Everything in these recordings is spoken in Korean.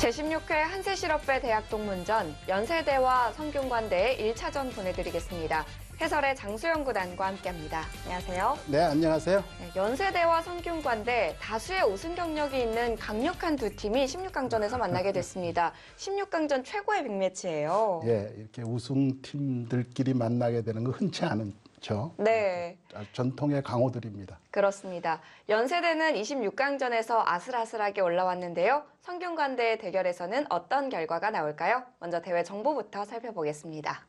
제16회 한세실업배 대학 동문전 연세대와 성균관대의 1차전 보내드리겠습니다. 해설의 장수영 구단과 함께합니다. 안녕하세요. 네, 안녕하세요. 연세대와 성균관대 다수의 우승 경력이 있는 강력한 두 팀이 16강전에서 만나게 됐습니다. 16강전 최고의 빅매치예요. 예, 이렇게 우승팀들끼리 만나게 되는 거 흔치 않죠. 네. 전통의 강호들입니다. 그렇습니다. 연세대는 26강전에서 아슬아슬하게 올라왔는데요. 성균관대의 대결에서는 어떤 결과가 나올까요? 먼저 대회 정보부터 살펴보겠습니다.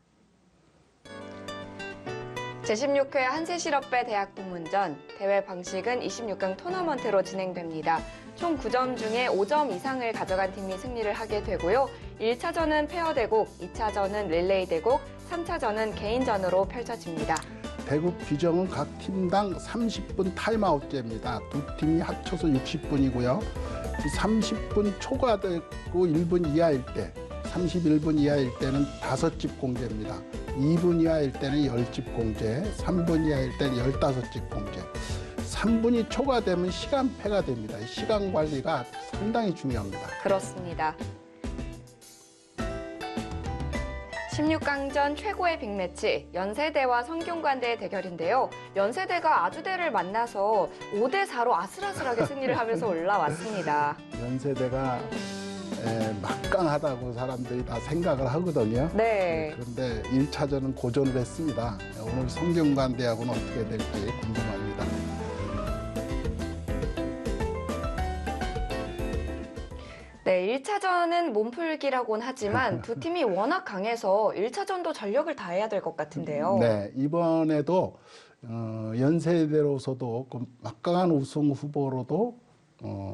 제16회 한세실업배 대학 동문전 대회 방식은 26강 토너먼트로 진행됩니다. 총 9점 중에 5점 이상을 가져간 팀이 승리를 하게 되고요. 1차전은 페어 대국, 2차전은 릴레이 대국, 3차전은 개인전으로 펼쳐집니다. 대국 규정은 각 팀당 30분 타임아웃제입니다. 두 팀이 합쳐서 60분이고요. 30분 초과되고 1분 이하일 때, 31분 이하일 때는 5집 공제입니다. 2분 이하일 때는 10집 공제, 3분 이하일 때는 15집 공제. 3분이 초과되면 시간패가 됩니다. 시간 관리가 상당히 중요합니다. 그렇습니다. 16강전 최고의 빅매치, 연세대와 성균관대의 대결인데요. 연세대가 아주대를 만나서 5대4로 아슬아슬하게 승리를 하면서 올라왔습니다. 연세대가 막강하다고 사람들이 다 생각을 하거든요. 네. 그런데 1차전은 고전을 했습니다. 오늘 성균관대하고는 어떻게 될지 궁금합니다. 네, 1차전은 몸풀기라고는 하지만 두 팀이 워낙 강해서 1차전도 전력을 다해야 될 것 같은데요. 네, 이번에도 연세대로서도 그 막강한 우승 후보로도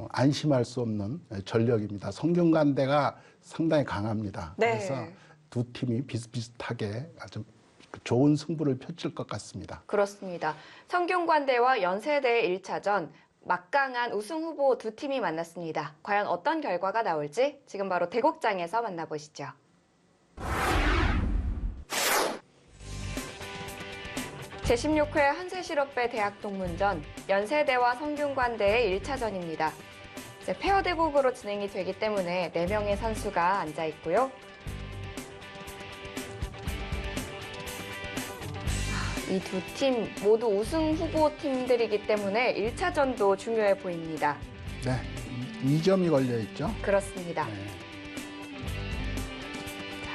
안심할 수 없는 전력입니다. 성균관대가 상당히 강합니다. 네. 그래서 두 팀이 비슷비슷하게 아주 좋은 승부를 펼칠 것 같습니다. 그렇습니다. 성균관대와 연세대의 1차전, 막강한 우승 후보 두 팀이 만났습니다. 과연 어떤 결과가 나올지 지금 바로 대국장에서 만나보시죠. 제16회 한세실업배 대학 동문전 연세대와 성균관대의 1차전입니다. 페어 대국으로 진행이 되기 때문에 4명의 선수가 앉아 있고요. 이 두 팀 모두 우승 후보 팀들이기 때문에 1차전도 중요해 보입니다. 네, 2점이 걸려 있죠. 그렇습니다. 네.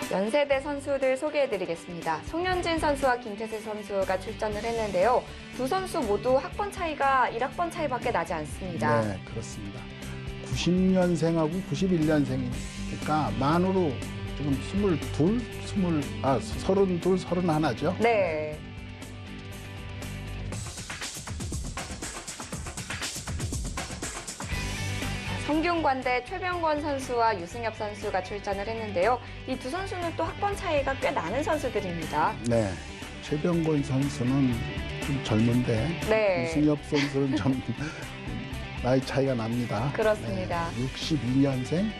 자, 연세대 선수들 소개해드리겠습니다. 송현진 선수와 김태세 선수가 출전을 했는데요. 두 선수 모두 학번 차이가 1학번 차이밖에 나지 않습니다. 네, 그렇습니다. 90년생하고 91년생이니까 만으로 지금 32, 31죠. 네. 성균관대 최병권 선수와 유승엽 선수가 출전을 했는데요. 이 두 선수는 또 학번 차이가 꽤 나는 선수들입니다. 네, 최병권 선수는 좀 젊은데 네. 유승엽 선수는 좀 나이 차이가 납니다. 그렇습니다. 네, 62년생.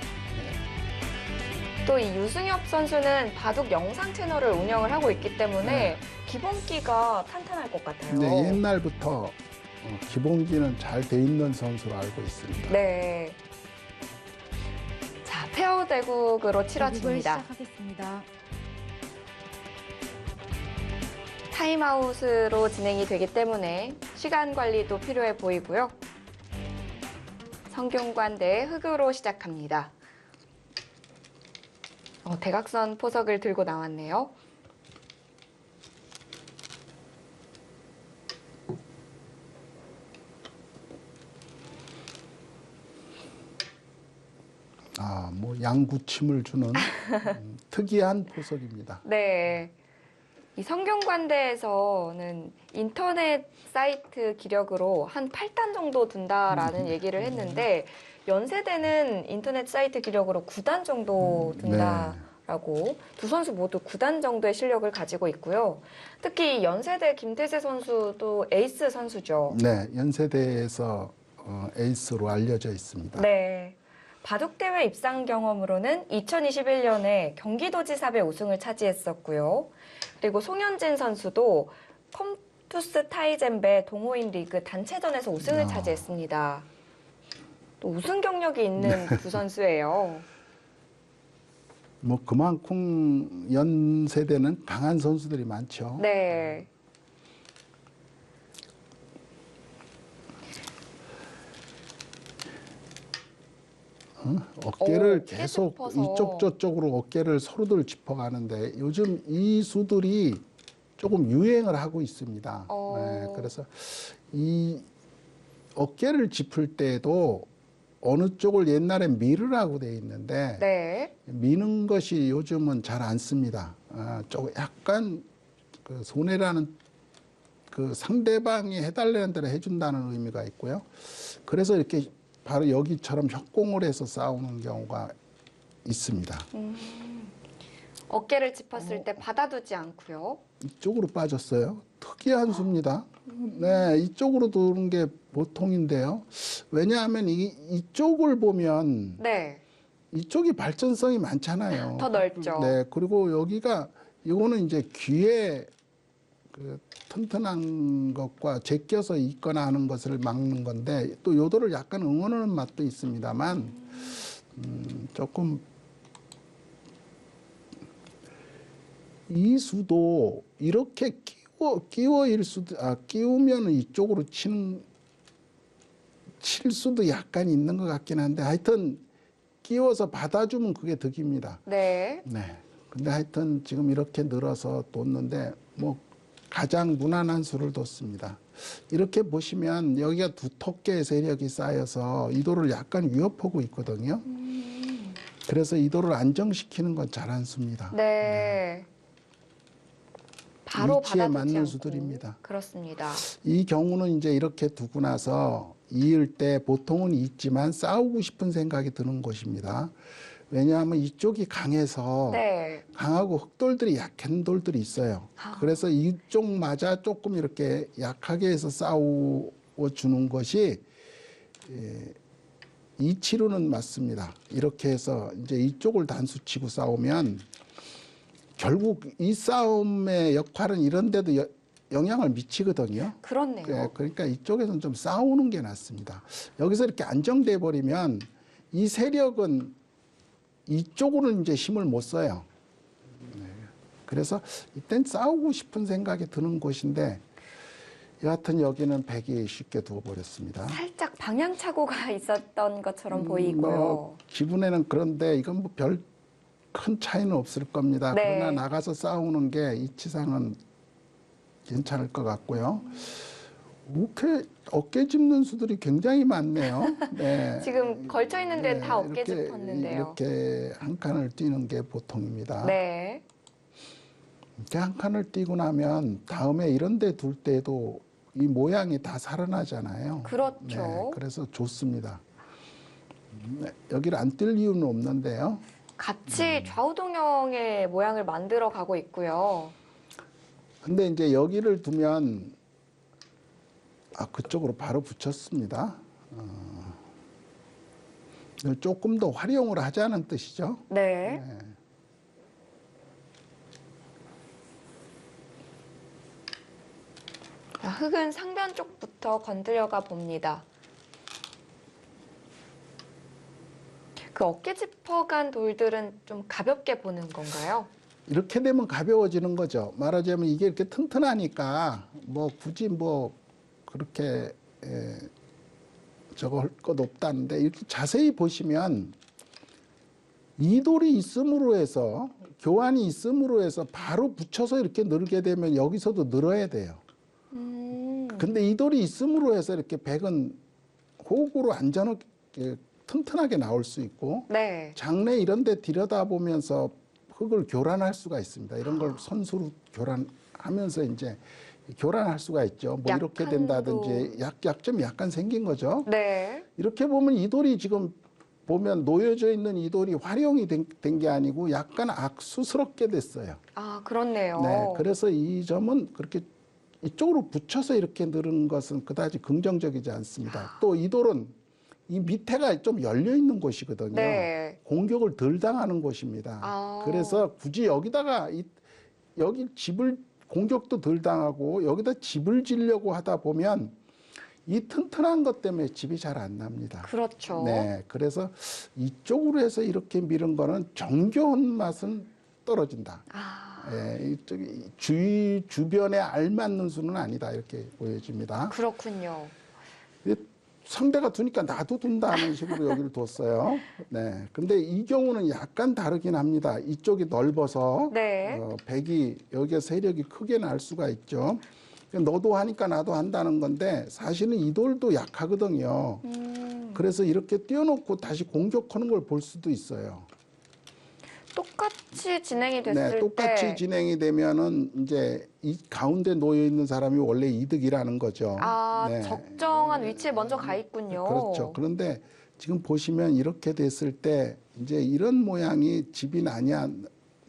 또 이 유승엽 선수는 바둑 영상 채널을 운영을 하고 있기 때문에 기본기가 탄탄할 것 같아요. 네, 옛날부터 기본기는 잘 돼 있는 선수로 알고 있습니다. 네. 자, 페어 대국으로 치러집니다. 시작하겠습니다. 타임아웃으로 진행이 되기 때문에 시간 관리도 필요해 보이고요. 성균관대 흑으로 시작합니다. 대각선 포석을 들고 나왔네요. 양구침을 주는 특이한 포석입니다. 네. 이 성균관대에서는 인터넷 사이트 기력으로 한 8단 정도 둔다라는 얘기를 했는데 연세대는 인터넷 사이트 기력으로 9단 정도 둔다라고 두 선수 모두 9단 정도의 실력을 가지고 있고요. 특히 연세대 김태세 선수도 에이스 선수죠. 네, 연세대에서 에이스로 알려져 있습니다. 네. 바둑대회 입상 경험으로는 2021년에 경기도지사배 우승을 차지했었고요. 그리고 송현진 선수도 컴투스 타이젠배 동호인 리그 단체전에서 우승을 차지했습니다. 또 우승 경력이 있는 두 선수예요. 뭐 그만큼 연세대는 강한 선수들이 많죠. 네. 어깨를 크게 계속 짚어서. 이쪽 저쪽으로 어깨를 서로들 짚어가는데 요즘 이 수들이 조금 유행을 하고 있습니다. 네, 그래서 이 어깨를 짚을 때도 어느 쪽을 옛날엔 미르라고 돼 있는데 네. 미는 것이 요즘은 잘 안 씁니다. 조금 약간 그 손해라는 그 상대방이 해달라는 대로 해준다는 의미가 있고요. 그래서 이렇게 바로 여기처럼 협공을 해서 싸우는 경우가 있습니다. 어깨를 짚었을 때 받아두지 않고요. 이쪽으로 빠졌어요. 특이한 수입니다. 네, 이쪽으로 도는 게 보통인데요. 왜냐하면 이쪽을 보면 네. 이쪽이 발전성이 많잖아요. 더 넓죠. 네, 그리고 여기가 이거는 이제 귀에 그 튼튼한 것과 제껴서 있거나 하는 것을 막는 건데 또 요도를 약간 응원하는 맛도 있습니다만 조금 이 수도 이렇게 끼워일 수도 끼우면 이쪽으로 칠 수도 약간 있는 것 같긴 한데 하여튼 끼워서 받아주면 그게 덕입니다. 네. 네. 근데 하여튼 지금 이렇게 늘어서 뒀는데 뭐 가장 무난한 수를 뒀습니다. 이렇게 보시면 여기가 두텁게 세력이 쌓여서 이도를 약간 위협하고 있거든요. 그래서 이도를 안정시키는 건 잘한 수입니다. 네. 바로 위치에 받아두지 맞는 않고. 수들입니다. 그렇습니다. 이 경우는 이제 이렇게 두고 나서 이을 때 보통은 있지만 싸우고 싶은 생각이 드는 것입니다. 왜냐하면 이쪽이 강해서 네. 강하고 흑돌들이 약한 돌들이 있어요. 그래서 이쪽마저 조금 이렇게 약하게 해서 싸워주는 것이 이치로는 맞습니다. 이렇게 해서 이제 이쪽을 단수치고 싸우면 결국 이 싸움의 역할은 이런 데도 영향을 미치거든요. 그렇네요. 네, 그러니까 이쪽에서는 좀 싸우는 게 낫습니다. 여기서 이렇게 안정돼 버리면 이 세력은 이쪽으로는 이제 힘을 못 써요. 네. 그래서 이땐 싸우고 싶은 생각이 드는 곳인데 여하튼 여기는 백이 쉽게 두어버렸습니다. 살짝 방향착오가 있었던 것처럼 보이고요. 뭐 기분에는 그런데 이건 뭐 별 큰 차이는 없을 겁니다. 네. 그러나 나가서 싸우는 게 이치상은 괜찮을 것 같고요. 어깨 짚는 수들이 굉장히 많네요. 네. 지금 걸쳐 있는 데는 다 어깨 이렇게, 짚었는데요. 이렇게 한 칸을 뛰는 게 보통입니다. 네. 이렇게 한 칸을 뛰고 나면 다음에 이런 데 둘 때도 이 모양이 다 살아나잖아요. 그렇죠. 네, 그래서 좋습니다. 네, 여기를 안 뛸 이유는 없는데요. 같이 좌우동형의 모양을 만들어 가고 있고요. 근데 이제 여기를 두면 그쪽으로 바로 붙였습니다. 이걸 조금 더 활용을 하자는 뜻이죠. 네. 네. 흙은 상변 쪽부터 건드려가 봅니다. 그 어깨 짚어간 돌들은 좀 가볍게 보는 건가요? 이렇게 되면 가벼워지는 거죠. 말하자면 이게 이렇게 튼튼하니까 뭐 굳이 뭐 그렇게 저거 할 것 없다는데 이렇게 자세히 보시면 이 돌이 있음으로 해서 교환이 있음으로 해서 바로 붙여서 이렇게 늘게 되면 여기서도 늘어야 돼요. 근데 이 돌이 있음으로 해서 이렇게 백은 호흡으로 안전하게 튼튼하게 나올 수 있고 네. 장래 이런 데 들여다보면서 흙을 교란할 수가 있습니다. 이런 걸 선수로 교란하면서 이제 교란할 수가 있죠. 뭐 이렇게 된다든지 약점이 약간 생긴 거죠. 네. 이렇게 보면 이 돌이 지금 보면 놓여져 있는 이 돌이 활용이 된 게 아니고 약간 악수스럽게 됐어요. 아, 그렇네요. 네, 그래서 이 점은 그렇게 이쪽으로 붙여서 이렇게 늘은 것은 그다지 긍정적이지 않습니다. 또 이 돌은 이 밑에가 좀 열려 있는 곳이거든요. 네. 공격을 덜 당하는 곳입니다. 아. 그래서 굳이 여기다가 여기 집을 공격도 덜 당하고 여기다 집을 지려고 하다 보면 이 튼튼한 것 때문에 집이 잘 안 납니다. 그렇죠. 네, 그래서 이쪽으로 해서 이렇게 미는 거는 정겨운 맛은 떨어진다. 아, 예, 이쪽이 주변에 알맞는 수는 아니다 이렇게 보여집니다. 그렇군요. 상대가 두니까 나도 둔다는 식으로 여기를 뒀어요. 네, 근데 이 경우는 약간 다르긴 합니다. 이쪽이 넓어서 네. 백이 여기에 세력이 크게 날 수가 있죠. 너도 하니까 나도 한다는 건데 사실은 이 돌도 약하거든요. 그래서 이렇게 띄워놓고 다시 공격하는 걸 볼 수도 있어요. 똑같이 진행이 됐을 네, 똑같이 때 진행이 되면은 이제 이 가운데 놓여 있는 사람이 원래 이득이라는 거죠. 아, 네. 적정한 위치에 먼저 가 있군요. 그렇죠. 그런데 지금 보시면 이렇게 됐을 때 이제 이런 모양이 집이 나냐,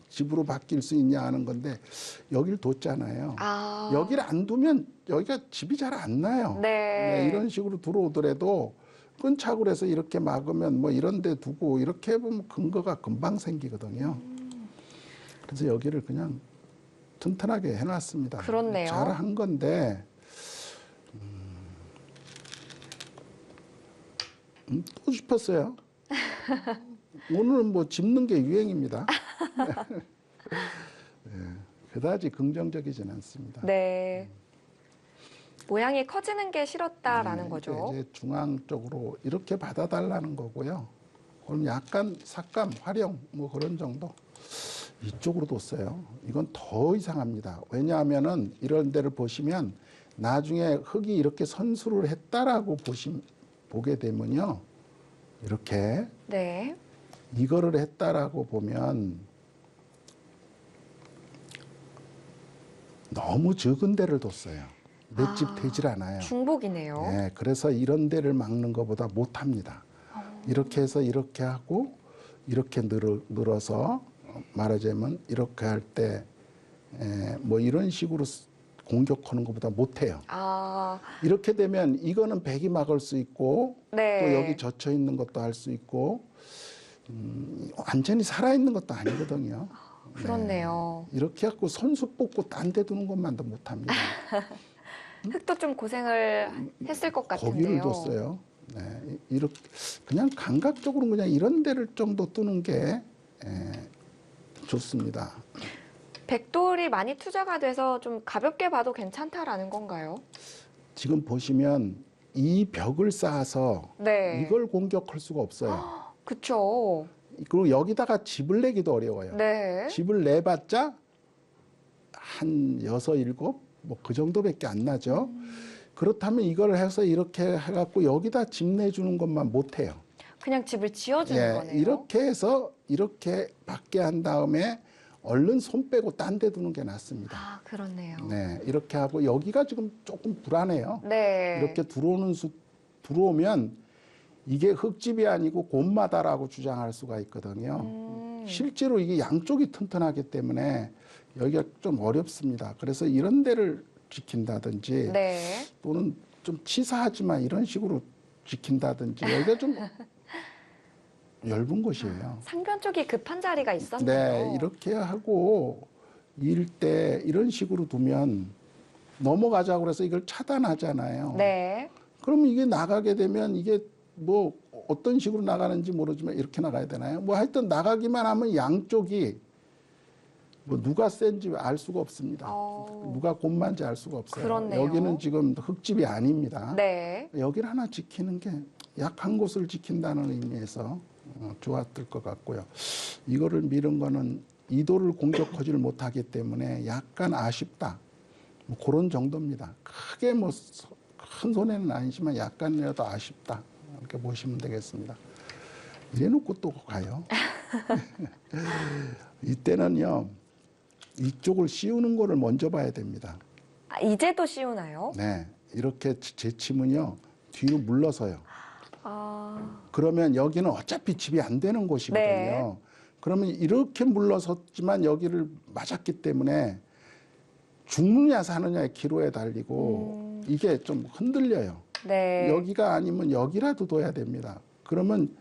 집으로 바뀔 수 있냐 하는 건데 여길 뒀잖아요. 아, 여기를 안 두면 여기가 집이 잘 안 나요. 네. 이런 식으로 들어오더라도 끈착을 해서 이렇게 막으면 뭐 이런 데 두고 이렇게 해보면 근거가 금방 생기거든요. 그래서 여기를 그냥 튼튼하게 해놨습니다. 그렇네요. 잘한 건데 또 싶었어요. 오늘은 뭐 짚는 게 유행입니다. 네, 그다지 긍정적이진 않습니다. 네. 모양이 커지는 게 싫었다라는 네, 거죠. 이제 중앙 쪽으로 이렇게 받아달라는 거고요. 그럼 약간 삭감, 활용 뭐 그런 정도. 이쪽으로 뒀어요. 이건 더 이상합니다. 왜냐하면은 이런 데를 보시면 나중에 흙이 이렇게 선수를 했다라고 보게 되면요. 이렇게 네. 이거를 했다라고 보면 너무 적은 데를 뒀어요. 몇 집 되질 않아요. 중복이네요. 네, 그래서 이런 데를 막는 것보다 못합니다. 이렇게 해서 이렇게 하고 이렇게 늘어서 말하자면 이렇게 할 때 뭐 이런 식으로 공격하는 것보다 못해요. 아, 이렇게 되면 이거는 백이 막을 수 있고 네. 또 여기 젖혀 있는 것도 할 수 있고 완전히 살아있는 것도 아니거든요. 그렇네요. 이렇게 해갖고 선수 뽑고 딴 데 두는 것만도 못합니다. 흙도 좀 고생을 했을 것 거기를 같은데요. 뒀어요. 네, 이렇게 그냥 감각적으로 그냥 이런 데를 정도 뜨는 게 좋습니다. 백돌이 많이 투자가 돼서 좀 가볍게 봐도 괜찮다라는 건가요? 지금 보시면 이 벽을 쌓아서 네. 이걸 공격할 수가 없어요. 그쵸. 그리고 여기다가 집을 내기도 어려워요. 네. 집을 내봤자 한 6, 7, 뭐 그 정도밖에 안 나죠. 그렇다면 이걸 해서 이렇게 해갖고 여기다 집 내주는 것만 못해요. 그냥 집을 지어주는 거네요. 이렇게 해서 이렇게 받게 한 다음에 얼른 손 빼고 딴 데 두는 게 낫습니다. 아, 그렇네요. 네, 이렇게 하고 여기가 지금 조금 불안해요. 네. 이렇게 들어오면 이게 흙집이 아니고 곰마다라고 주장할 수가 있거든요. 실제로 이게 양쪽이 튼튼하기 때문에 여기가 좀 어렵습니다. 그래서 이런 데를 지킨다든지 네. 또는 좀 치사하지만 이런 식으로 지킨다든지 여기가 좀 얇은 곳이에요. 상변 쪽이 급한 자리가 있었네요. 네, 이렇게 하고 일 때 이런 식으로 두면 넘어가자고 그래서 이걸 차단하잖아요. 네. 그러면 이게 나가게 되면 이게 뭐 어떤 식으로 나가는지 모르지만 이렇게 나가야 되나요? 뭐 하여튼 나가기만 하면 양쪽이 뭐 누가 센지 알 수가 없습니다. 누가 곰만지 알 수가 없어요. 그렇네요. 여기는 지금 흙집이 아닙니다. 네. 여기를 하나 지키는 게 약한 곳을 지킨다는 의미에서 좋았을 것 같고요. 이거를 밀은 거는 이 돌을 공격하지를 못하기 때문에 약간 아쉽다. 뭐 그런 정도입니다. 크게 뭐 큰 손해는 아니지만 약간이라도 아쉽다. 이렇게 보시면 되겠습니다. 이래놓고 또 가요. 이때는요. 이쪽을 씌우는 거를 먼저 봐야 됩니다. 아, 이제도 씌우나요? 네. 이렇게 제치면요. 뒤로 물러서요. 아, 그러면 여기는 어차피 집이 안 되는 곳이거든요. 네. 그러면 이렇게 물러섰지만 여기를 맞았기 때문에 죽느냐 사느냐의 기로에 달리고 이게 좀 흔들려요. 네. 여기가 아니면 여기라도 둬야 됩니다. 그러면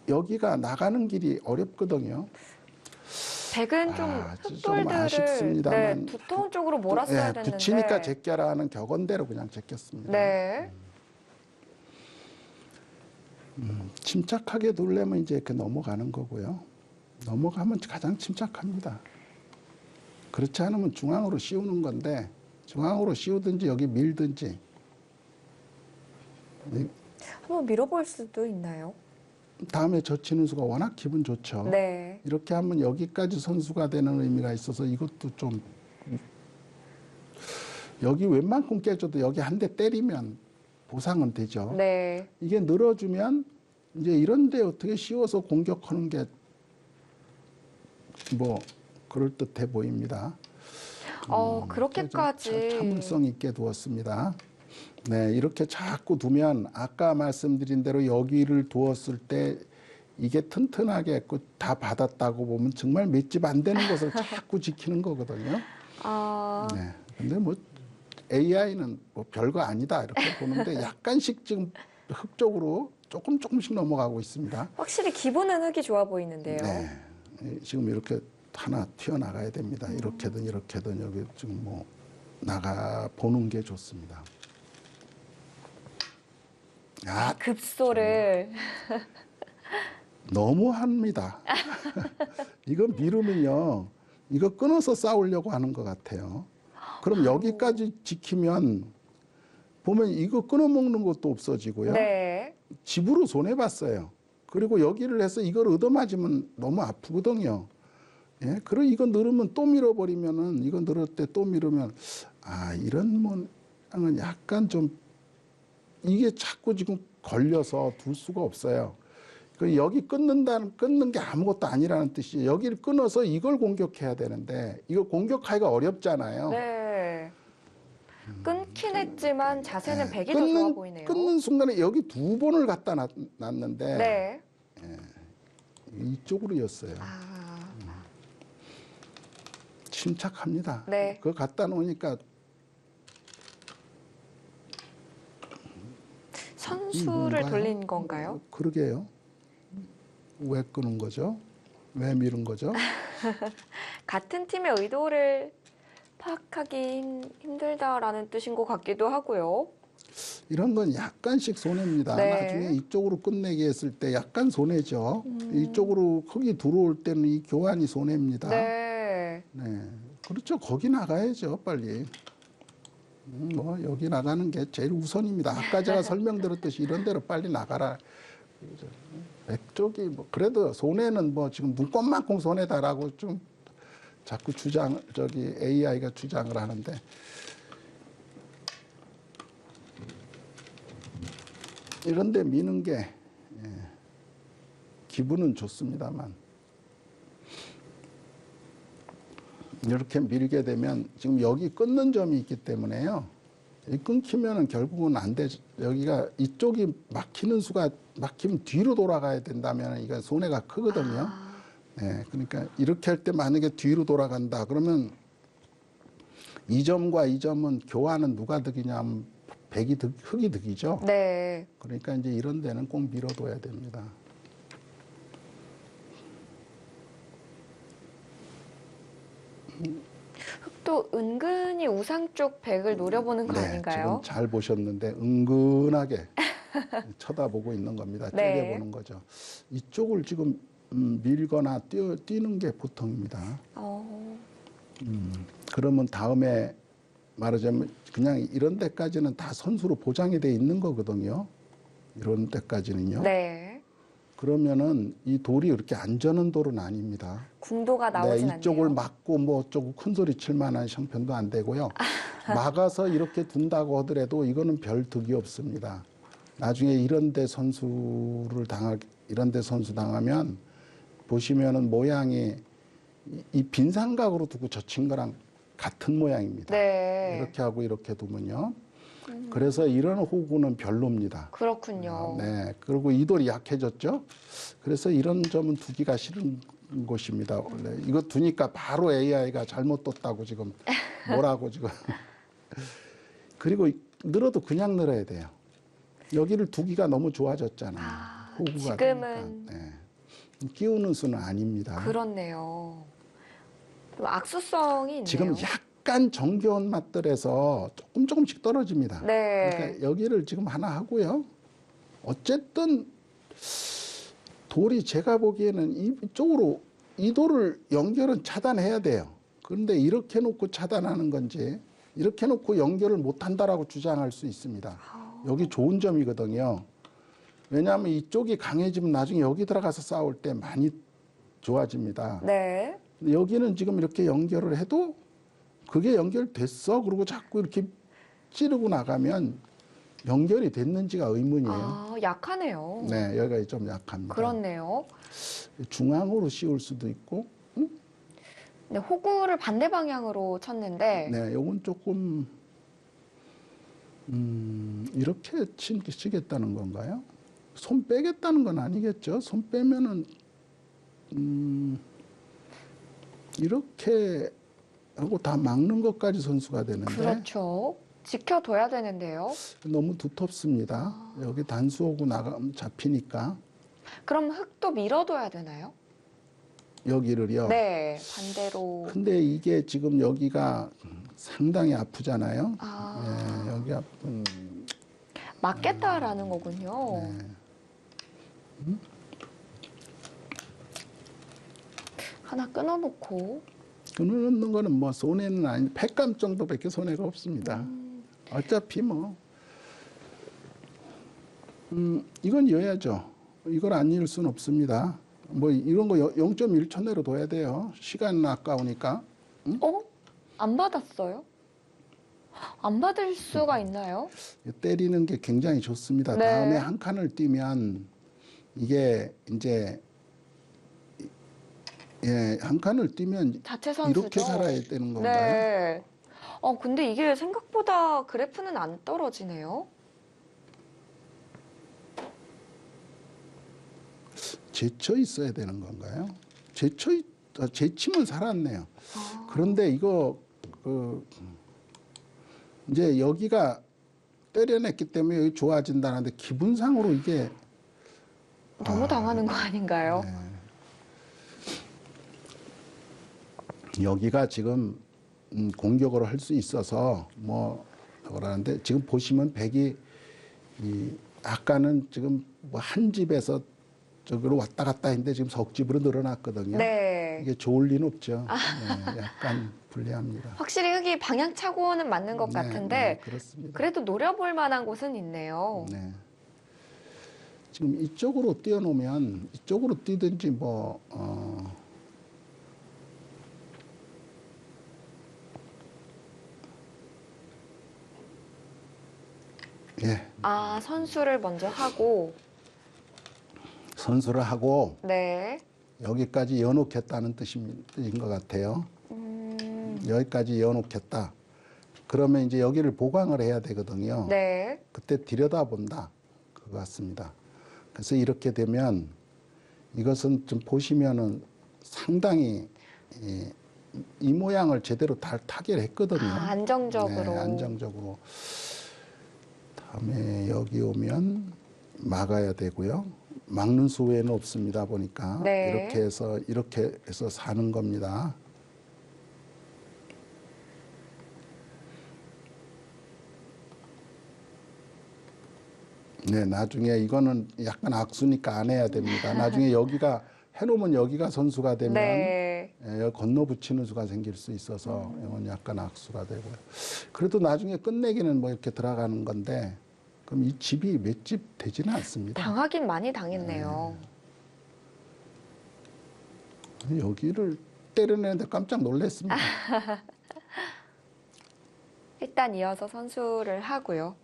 여기가 나가는 길이 어렵거든요. 백은 좀 좀 흑돌들을 아쉽습니다만 두터운 쪽으로 몰았어야 됐는데. 붙이니까 제껴라 하는 격언대로 그냥 제꼈습니다. 네. 침착하게 누르려면 이제 이렇게 넘어가는 거고요. 넘어가면 가장 침착합니다. 그렇지 않으면 중앙으로 씌우는 건데 중앙으로 씌우든지 여기 밀든지. 한번 밀어볼 수도 있나요? 다음에 젖히는 수가 워낙 기분 좋죠. 네. 이렇게 하면 여기까지 선수가 되는 의미가 있어서 이것도 좀 여기 웬만큼 깨져도 여기 한 대 때리면 보상은 되죠. 네. 이게 늘어주면 이제 이런데 어떻게 씌워서 공격하는 게 뭐 그럴듯해 보입니다. 그렇게까지. 참을성 있게 두었습니다. 네, 이렇게 자꾸 두면 아까 말씀드린 대로 여기를 두었을 때 이게 튼튼하게 다 받았다고 보면 정말 맷집 안 되는 것을 자꾸 지키는 거거든요. 네, 근데 뭐 AI는 뭐 별거 아니다 이렇게 보는데 약간씩 지금 흙 쪽으로 조금씩 넘어가고 있습니다. 확실히 기분은 흙이 좋아 보이는데요. 네, 지금 이렇게 하나 튀어나가야 됩니다. 이렇게든 여기 지금 뭐 나가 보는 게 좋습니다. 급소를. 너무합니다. 이거 미루면요, 이거 끊어서 싸우려고 하는 것 같아요. 그럼 여기까지 지키면 보면 이거 끊어먹는 것도 없어지고요. 네. 집으로 손해봤어요. 그리고 여기를 해서 이걸 얻어맞으면 너무 아프거든요. 예, 그리고 이거 늘으면 또 밀어버리면은 이거 늘을 때 또 밀으면 이런 모양은 약간 좀 이게 자꾸 지금 걸려서 둘 수가 없어요. 그 여기 끊는 게 아무것도 아니라는 뜻이에요. 여기를 끊어서 이걸 공격해야 되는데 이거 공격하기가 어렵잖아요. 네. 끊긴 했지만 자세는 백이 더 좋아 보이네요. 끊는 순간에 여기 두 번을 갖다 놨는데 네. 이쪽으로였어요. 침착합니다. 네. 그거 갖다 놓으니까 선수를 돌린 건가요? 그러게요. 왜 끄는 거죠? 왜 미룬 거죠? 같은 팀의 의도를 파악하기 힘들다라는 뜻인 것 같기도 하고요. 이런 건 약간씩 손해입니다. 네. 나중에 이쪽으로 끝내기 했을 때 약간 손해죠. 이쪽으로 흙이 들어올 때는 이 교환이 손해입니다. 네. 네. 그렇죠. 거기 나가야죠, 빨리. 뭐 여기 나가는 게 제일 우선입니다. 아까 제가 설명드렸듯이 이런 데로 빨리 나가라. 백쪽이 뭐 그래도 손해는 뭐 지금 눈곱만큼 손해다라고 좀 자꾸 AI가 주장을 하는데 이런 데 미는 게 기분은 좋습니다만 이렇게 밀게 되면 지금 여기 끊는 점이 있기 때문에요. 이 끊기면은 결국은 안 돼. 여기가 이쪽이 막히면 뒤로 돌아가야 된다면 이거 손해가 크거든요. 네, 그러니까 이렇게 할 때 만약에 뒤로 돌아간다 그러면 이 점과 이 점은 교환은 누가 득이냐면 흙이 득이죠. 네. 그러니까 이제 이런 데는 꼭 밀어둬야 됩니다. 흙도 은근히 우상 쪽 백을 노려보는 거 아닌가요? 지금 잘 보셨는데 은근하게 쳐다보고 있는 겁니다. 네. 째려보는 거죠. 이쪽을 지금 밀거나 뛰는 게 보통입니다. 그러면 다음에 말하자면 그냥 이런 데까지는 다 선수로 보장이 돼 있는 거거든요. 이런 데까지는요. 네. 그러면은 이 돌이 이렇게 안전한 돌은 아닙니다. 궁도가 나오진 않네요. 이쪽을 막고 뭐 어쩌고 큰 소리 칠 만한 형편도 안 되고요. 막아서 이렇게 둔다고 하더라도 이거는 별 득이 없습니다. 나중에 이런 데 선수 당하면 보시면은 모양이 이 빈삼각으로 두고 젖힌 거랑 같은 모양입니다. 네. 이렇게 하고 이렇게 두면요. 그래서 이런 호구는 별로입니다. 그렇군요. 네. 그리고 이 돌이 약해졌죠. 그래서 이런 점은 두기가 싫은 곳입니다. 원래 이거 두니까 바로 AI가 잘못 뒀다고 지금 뭐라고 지금. 그리고 늘어도 그냥 늘어야 돼요. 여기를 두기가 너무 좋아졌잖아요. 호구가 지금은 되니까. 네. 끼우는 수는 아닙니다. 그렇네요. 좀 악수성이 있네요. 지금 약간 정겨운 맛들에서 조금씩 떨어집니다. 네. 그러니까 여기를 지금 하나 하고요. 어쨌든 돌이 제가 보기에는 이쪽으로 이 돌을 연결은 차단해야 돼요. 그런데 이렇게 놓고 차단하는 건지 이렇게 놓고 연결을 못한다라고 주장할 수 있습니다. 여기 좋은 점이거든요. 왜냐하면 이쪽이 강해지면 나중에 여기 들어가서 싸울 때 많이 좋아집니다. 네. 근데 여기는 지금 이렇게 연결을 해도 그게 연결됐어. 그리고 자꾸 이렇게 찌르고 나가면 연결이 됐는지가 의문이에요. 아, 약하네요. 네, 여기가 좀 약합니다. 그렇네요. 중앙으로 씌울 수도 있고, 네, 호구를 반대 방향으로 쳤는데 네, 요건 조금 이렇게 치겠다는 건가요? 손 빼겠다는 건 아니겠죠? 손 빼면은 이렇게 하고 다 막는 것까지 선수가 되는데 그렇죠. 지켜둬야 되는데요. 너무 두텁습니다. 여기 단수하고 나가면 잡히니까 그럼 흙도 밀어둬야 되나요? 여기를요. 네, 반대로. 근데 이게 지금 여기가 상당히 아프잖아요. 아, 네, 여기 아픈. 맞겠다라는 거군요. 네. 하나 끊어놓고. 끊는 거는 뭐 손해는 아니, 팩감 정도밖에 손해가 없습니다. 어차피 뭐 이건 이어야죠. 이걸 안 이을 수는 없습니다. 뭐 이런 거 0.1초 내로 둬야 돼요. 시간 아까우니까. 안 받았어요? 안 받을 수가 있나요? 때리는 게 굉장히 좋습니다. 네. 다음에 한 칸을 뛰면 이게 이제 한 칸을 뛰면 자체 선수죠. 이렇게 살아야 되는 건가요? 네. 근데 이게 생각보다 그래프는 안 떨어지네요. 제쳐 있어야 되는 건가요? 제치면 살았네요. 아. 그런데 이거 이제 여기가 때려냈기 때문에 여기 좋아진다는데 기분상으로 이게 너무 당하는 거 아닌가요? 여기가 지금 공격을 할 수 있어서 뭐 그러는데 지금 보시면 백이 아까는 지금 뭐 한 집에서 저기로 왔다 갔다 했는데 지금 석집으로 늘어났거든요. 네. 이게 좋을 리는 없죠. 네, 약간 불리합니다. 확실히 흙이 방향차고는 맞는 것 같은데 네, 그렇습니다. 그래도 노려볼 만한 곳은 있네요. 네. 지금 이쪽으로 뛰어놓으면 이쪽으로 뛰든지 뭐 예, 아, 선수를 먼저 하고 선수를 하고 네. 여기까지 이어놓겠다는 뜻인 것 같아요. 여기까지 이어놓겠다. 그러면 이제 여기를 보강을 해야 되거든요. 네. 그때 들여다본다. 그거 같습니다. 그래서 이렇게 되면 이것은 좀 보시면은 상당히 이 모양을 제대로 타결했거든요. 아, 안정적으로. 네, 안정적으로. 다음에 여기 오면 막아야 되고요. 막는 수 외에는 없습니다. 보니까 네. 이렇게 해서 사는 겁니다. 네, 나중에 이거는 약간 악수니까 안 해야 됩니다. 나중에 여기가 해놓으면 여기가 선수가 되면 네. 여기 건너 붙이는 수가 생길 수 있어서 이건 약간 악수가 되고요. 그래도 나중에 끝내기는 뭐 이렇게 들어가는 건데 그럼 이 집이 몇 집 되지는 않습니다. 당하긴 많이 당했네요. 여기를 때려내는데 깜짝 놀랐습니다. 일단 이어서 선수를 하고요.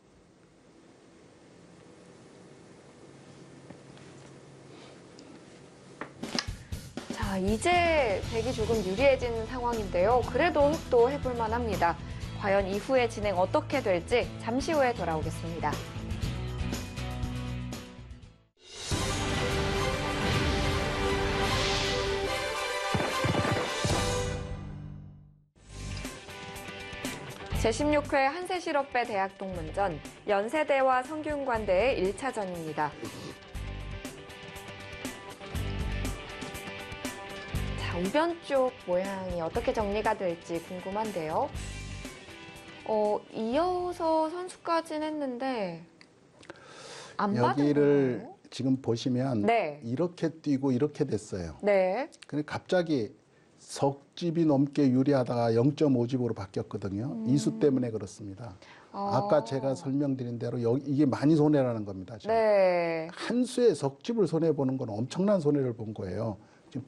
자, 이제 백이 조금 유리해진 상황인데요. 그래도 흙도 해볼 만합니다. 과연 이후의 진행 어떻게 될지 잠시 후에 돌아오겠습니다. 제16회 한세실업배 대학 동문전 연세대와 성균관대의 1차전입니다. 자, 우변 쪽 모양이 어떻게 정리가 될지 궁금한데요. 이어서 선수까지는 했는데 안 여기를 받은 지금 보시면 네. 이렇게 뛰고 이렇게 됐어요. 네. 근데 갑자기 석집이 넘게 유리하다가 0.5집으로 바뀌었거든요. 이수 때문에 그렇습니다. 아까 제가 설명드린 대로 이게 많이 손해라는 겁니다. 지금. 네. 한 수에 석집을 손해보는 건 엄청난 손해를 본 거예요. 지금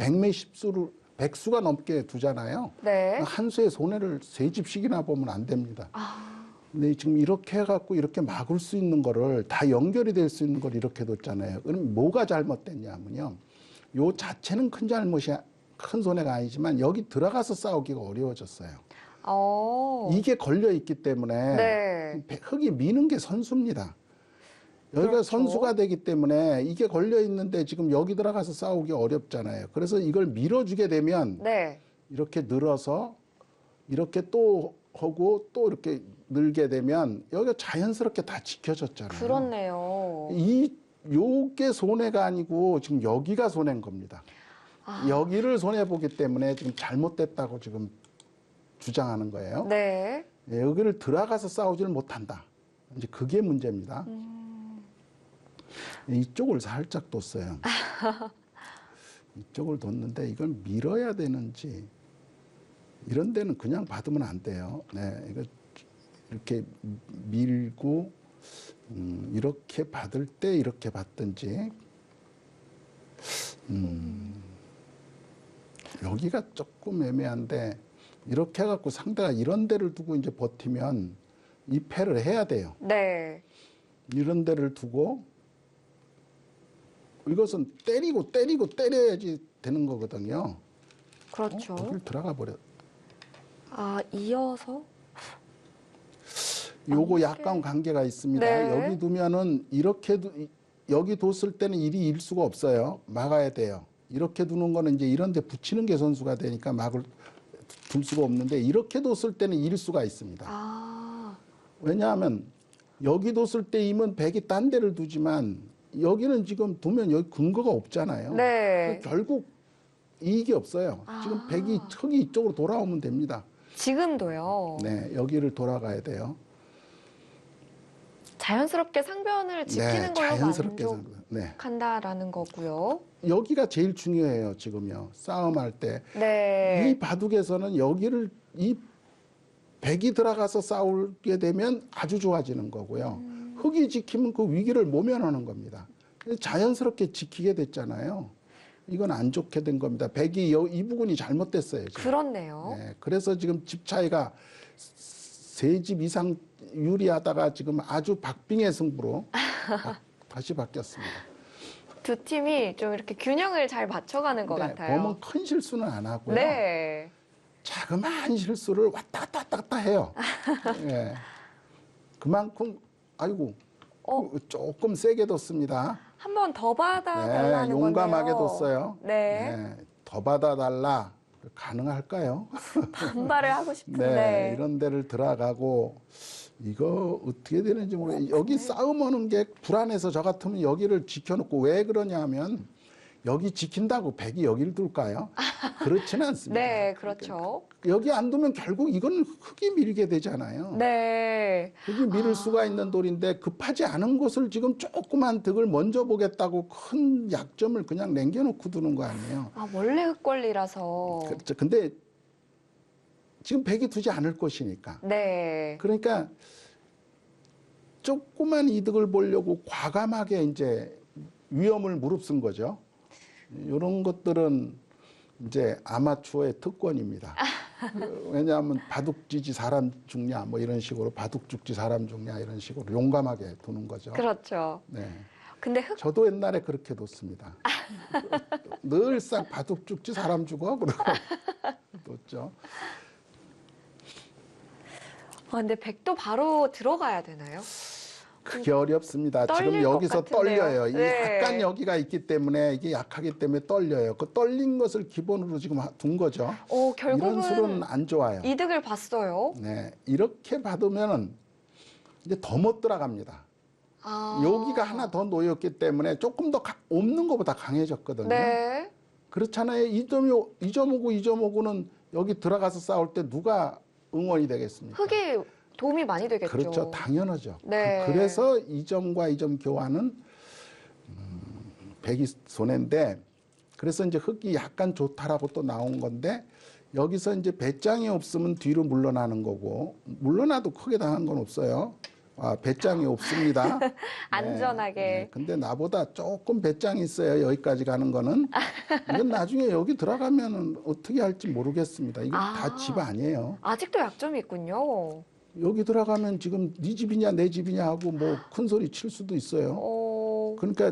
백수가 넘게 두잖아요. 네. 한 수에 손해를 세 집씩이나 보면 안 됩니다. 아, 근데 지금 이렇게 해갖고 이렇게 막을 수 있는 거를 다 연결이 될 수 있는 걸 이렇게 뒀잖아요. 그럼 뭐가 잘못됐냐면요. 요 자체는 큰 손해가 아니지만 여기 들어가서 싸우기가 어려워졌어요. 이게 걸려 있기 때문에 네. 흙이 미는 게 선수입니다. 여기가 그렇죠. 선수가 되기 때문에 이게 걸려 있는데 지금 여기 들어가서 싸우기 어렵잖아요. 그래서 이걸 밀어주게 되면 네. 이렇게 늘어서 이렇게 또 하고 또 이렇게 늘게 되면 여기가 자연스럽게 다 지켜졌잖아요. 그렇네요. 요게 손해가 아니고 지금 여기가 손해인 겁니다. 여기를 손해보기 때문에 지금 잘못됐다고 지금 주장하는 거예요. 네. 예, 여기를 들어가서 싸우지를 못한다. 이제 그게 문제입니다. 이쪽을 살짝 뒀어요. 이쪽을 뒀는데 이걸 밀어야 되는지 이런 데는 그냥 받으면 안 돼요. 네, 이거 이렇게 밀고 이렇게 받을 때 이렇게 받든지 여기가 조금 애매한데 이렇게 해갖고 상대가 이런 데를 두고 이제 버티면 이 패를 해야 돼요. 네. 이런 데를 두고 이것은 때려야지 되는 거거든요. 그렇죠. 거길 들어가 버려. 이어서? 요거 약간 관계가 있습니다. 네. 여기 두면은 여기 뒀을 때는 일이 일 수가 없어요. 막아야 돼요. 이렇게 두는 거는 이제 이런 데 붙이는 게 선수가 되니까 둘 수가 없는데 이렇게 뒀을 때는 일 수가 있습니다. 왜냐하면 여기 뒀을 때 이면 백이 딴 데를 두지만 여기는 지금 두면 여기 근거가 없잖아요. 네. 결국 이익이 없어요. 지금 흙이 이쪽으로 돌아오면 됩니다. 지금도요. 네, 여기를 돌아가야 돼요. 자연스럽게 상변을 지키는 걸로 자연스럽게 만족한다라는 거고요. 여기가 제일 중요해요, 지금요. 싸움할 때. 네. 이 바둑에서는 이 백이 들어가서 싸우게 되면 아주 좋아지는 거고요. 흙이 지키면 그 위기를 모면하는 겁니다. 자연스럽게 지키게 됐잖아요. 이건 안 좋게 된 겁니다. 백이 이 부분이 잘못됐어요. 지금. 그렇네요. 네, 그래서 지금 집 차이가 세 집 이상 유리하다가 지금 아주 박빙의 승부로 다시 바뀌었습니다. 두 팀이 좀 이렇게 균형을 잘 맞춰가는 것 같아요. 보면 큰 실수는 안 하고요. 네. 자그마한 실수를 왔다 갔다 해요. 예. 그만큼 아이고 조금 세게 뒀습니다. 한 번 더 받아달라는 건데요. 용감하게 뒀어요. 네. 더 받아달라. 가능할까요? 반발을 하고 싶은데. 이런 데를 들어가고 이거 어떻게 되는지 모르겠어요. 여기 싸움하는 게 불안해서 저 같으면 여기를 지켜놓고 왜 그러냐면 여기 지킨다고 백이 여기를 둘까요? 그렇지는 않습니다. 네, 그렇죠. 여기 안 두면 결국 이건 흙이 밀게 되잖아요. 네. 흙이 밀을 수가 있는 돌인데 급하지 않은 곳을 지금 조그만 득을 먼저 보겠다고 큰 약점을 그냥 남겨놓고 두는 거 아니에요. 원래 흙권리라서. 그렇죠. 근데 지금 백이 두지 않을 것이니까. 네. 그러니까 조그만 이득을 보려고 과감하게 이제 위험을 무릅쓴 거죠. 이런 것들은 이제 아마추어의 특권입니다. 왜냐하면 바둑 지지 사람 죽냐 뭐 이런 식으로 바둑 죽지 사람 죽냐 이런 식으로 용감하게 두는 거죠. 그렇죠. 네. 근데 저도 옛날에 그렇게 뒀습니다. 늘상 바둑 죽지 사람 죽어 그러고 뒀죠. 근데 백도 바로 들어가야 되나요? 그게 어렵습니다. 지금 떨릴 것 여기서 같은데요. 떨려요. 네. 약간 여기가 있기 때문에 이게 약하기 때문에 떨려요. 그 떨린 것을 기본으로 지금 둔 거죠. 결국은 이런 수는 안 좋아요. 이득을 봤어요. 네, 이렇게 받으면 이제 더 못 들어갑니다. 여기가 하나 더 놓였기 때문에 조금 더 없는 것보다 강해졌거든요. 네. 그렇잖아요. 2.59는 여기 들어가서 싸울 때 누가 응원이 되겠습니까? 흙이 도움이 많이 되겠죠. 그렇죠. 당연하죠. 네. 그래서 2점과 2점 교환은 백이 손해인데, 그래서 이제 흙이 약간 좋다라고 또 나온 건데, 여기서 이제 배짱이 없으면 뒤로 물러나는 거고, 물러나도 크게 당한 건 없어요. 배짱이 없습니다. 안전하게. 네. 근데 나보다 조금 배짱이 있어요. 여기까지 가는 거는. 이건 나중에 여기 들어가면은 어떻게 할지 모르겠습니다. 이건 다 집 아니에요. 아직도 약점이 있군요. 여기 들어가면 지금 네 집이냐 내 집이냐 하고 뭐 큰 소리 칠 수도 있어요. 그러니까